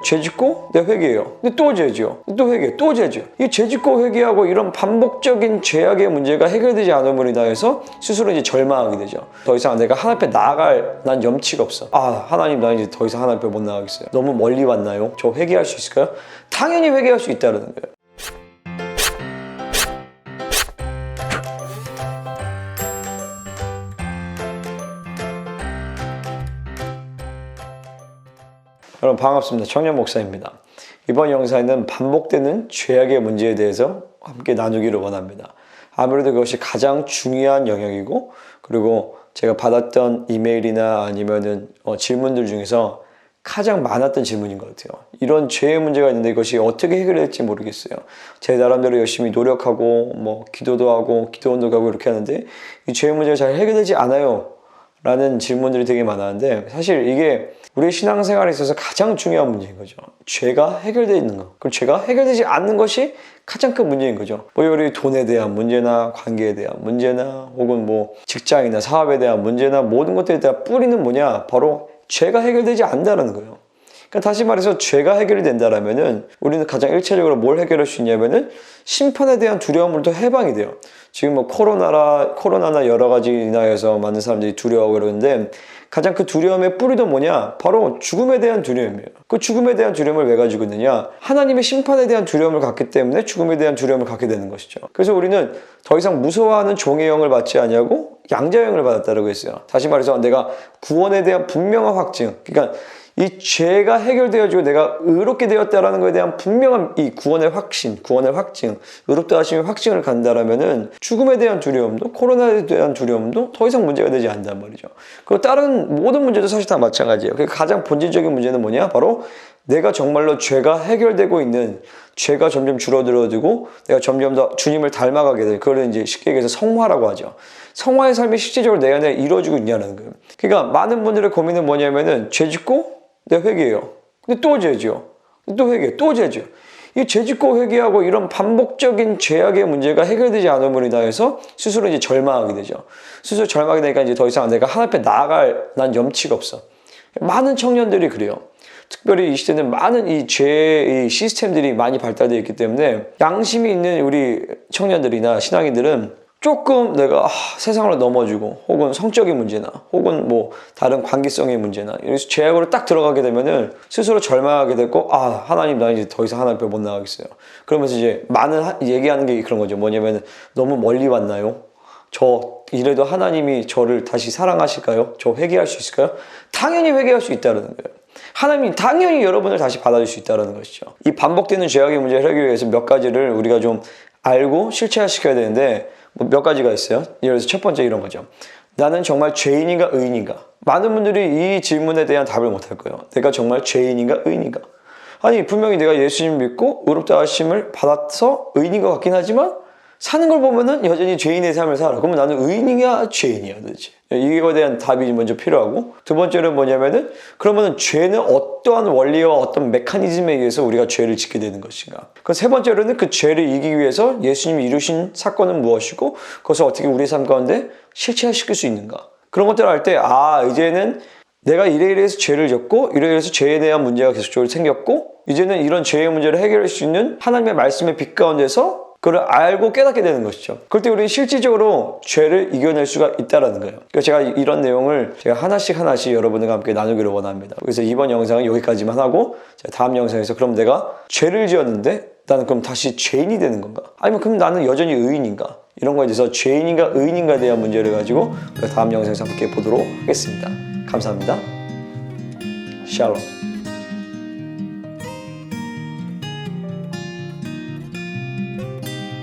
죄 짓고 내가 회개해요. 근데 또 죄지요. 또 회개, 또 죄지요. 이 죄 짓고 회개하고 이런 반복적인 죄악의 문제가 해결되지 않음으로 인하여서 스스로 이제 절망하게 되죠. 더 이상 내가 하나님 앞에 나아갈 난 염치가 없어. 아, 하나님 나 이제 더 이상 하나님 앞에 못 나가겠어요. 너무 멀리 왔나요? 저 회개할 수 있을까요? 당연히 회개할 수 있다는 거예요. 여러분 반갑습니다. 청년 목사입니다. 이번 영상에는 반복되는 죄악의 문제에 대해서 함께 나누기를 원합니다. 아무래도 그것이 가장 중요한 영역이고, 그리고 제가 받았던 이메일이나 아니면은 질문들 중에서 가장 많았던 질문인 것 같아요. 이런 죄의 문제가 있는데 이것이 어떻게 해결될지 모르겠어요. 제 나름대로 열심히 노력하고 기도도 하고 기도원도 가고 이렇게 하는데 이 죄의 문제가 잘 해결되지 않아요 라는 질문들이 되게 많았는데, 사실 이게 우리의 신앙생활에 있어서 가장 중요한 문제인 거죠. 죄가 해결되어 있는 것, 그리고 죄가 해결되지 않는 것이 가장 큰 문제인 거죠. 우리 돈에 대한 문제나 관계에 대한 문제나 혹은 직장이나 사업에 대한 문제나 모든 것들에 대한 뿌리는 뭐냐? 바로 죄가 해결되지 않는다는 거예요. 그러니까 다시 말해서 죄가 해결이 된다라면은 우리는 가장 일차적으로 뭘 해결할 수 있냐면은 심판에 대한 두려움으로부터 해방이 돼요. 지금 코로나나 여러 가지 인하여서 많은 사람들이 두려워하고 그러는데, 가장 그 두려움의 뿌리도 뭐냐? 바로 죽음에 대한 두려움이에요. 그 죽음에 대한 두려움을 왜 가지고 있느냐? 하나님의 심판에 대한 두려움을 갖기 때문에 죽음에 대한 두려움을 갖게 되는 것이죠. 그래서 우리는 더 이상 무서워하는 종의 영을 받지 아니하고 양자의 영을 받았다고 했어요. 다시 말해서 내가 구원에 대한 분명한 확증, 그러니까 이 죄가 해결되어지고 내가 의롭게 되었다라는 것에 대한 분명한 이 구원의 확신, 구원의 확증, 의롭다 하심의 확증을 간다라면은 죽음에 대한 두려움도, 코로나에 대한 두려움도 더 이상 문제가 되지 않는단 말이죠. 그리고 다른 모든 문제도 사실 다 마찬가지예요. 가장 본질적인 문제는 뭐냐? 바로 내가 정말로 죄가 해결되고 있는, 죄가 점점 줄어들어지고 내가 점점 더 주님을 닮아가게 되는, 그걸 이제 쉽게 얘기해서 성화라고 하죠. 성화의 삶이 실제적으로 내 안에 이루어지고 있냐는 거예요. 그러니까 많은 분들의 고민은 뭐냐면은 죄 짓고 내가 회개해요. 근데 또 죄지요. 또 회개, 또 죄지요. 이 죄 짓고 회개하고 이런 반복적인 죄악의 문제가 해결되지 않음으로 인하여서 스스로 이제 절망하게 되죠. 스스로 절망하게 되니까 이제 더 이상 내가 하나님 앞에 나아갈 난 염치가 없어. 많은 청년들이 그래요. 특별히 이 시대는 많은 이 죄의 시스템들이 많이 발달되어 있기 때문에 양심이 있는 우리 청년들이나 신앙인들은 조금 내가 세상으로 넘어지고 혹은 성적인 문제나 혹은 다른 관계성의 문제나 이래서 죄악으로 딱 들어가게 되면은 스스로 절망하게 되고, 하나님 나 이제 더 이상 하나님 앞에 못 나가겠어요. 그러면서 이제 많은 얘기하는 게 그런 거죠. 뭐냐면 너무 멀리 왔나요? 저 이래도 하나님이 저를 다시 사랑하실까요? 저 회개할 수 있을까요? 당연히 회개할 수 있다는 거예요. 하나님이 당연히 여러분을 다시 받아줄 수 있다는 것이죠. 이 반복되는 죄악의 문제를 해결하기 위해서 몇 가지를 우리가 좀 알고 실체화시켜야 되는데, 몇 가지가 있어요. 예를 들어서 첫 번째 이런 거죠. 나는 정말 죄인인가 의인인가? 많은 분들이 이 질문에 대한 답을 못 할 거예요. 내가 정말 죄인인가 의인인가? 아니, 분명히 내가 예수님 믿고 의롭다 하심을 받아서 의인인 것 같긴 하지만 사는 걸 보면은 여전히 죄인의 삶을 살아. 그러면 나는 의인이야 죄인이야 도대체? 이거에 대한 답이 먼저 필요하고, 두 번째는 뭐냐면은 그러면은 죄는 어떠한 원리와 어떤 메커니즘에 의해서 우리가 죄를 짓게 되는 것인가? 그 세 번째로는 그 죄를 이기기 위해서 예수님이 이루신 사건은 무엇이고 그것을 어떻게 우리의 삶 가운데 실체화시킬 수 있는가? 그런 것들을 할 때 이제는 내가 이래서 죄를 졌고 이래서 죄에 대한 문제가 계속적으로 생겼고, 이제는 이런 죄의 문제를 해결할 수 있는 하나님의 말씀의 빛 가운데서 그걸 알고 깨닫게 되는 것이죠. 그럴 때 우리는 실질적으로 죄를 이겨낼 수가 있다는 거예요. 그러니까 제가 이런 내용을 제가 하나씩 여러분들과 함께 나누기를 원합니다. 그래서 이번 영상은 여기까지만 하고, 제가 다음 영상에서 그럼 내가 죄를 지었는데 나는 그럼 다시 죄인이 되는 건가? 아니면 그럼 나는 여전히 의인인가? 이런 거에 대해서 죄인인가 의인인가에 대한 문제를 가지고 다음 영상에서 함께 보도록 하겠습니다. 감사합니다. 샬롬.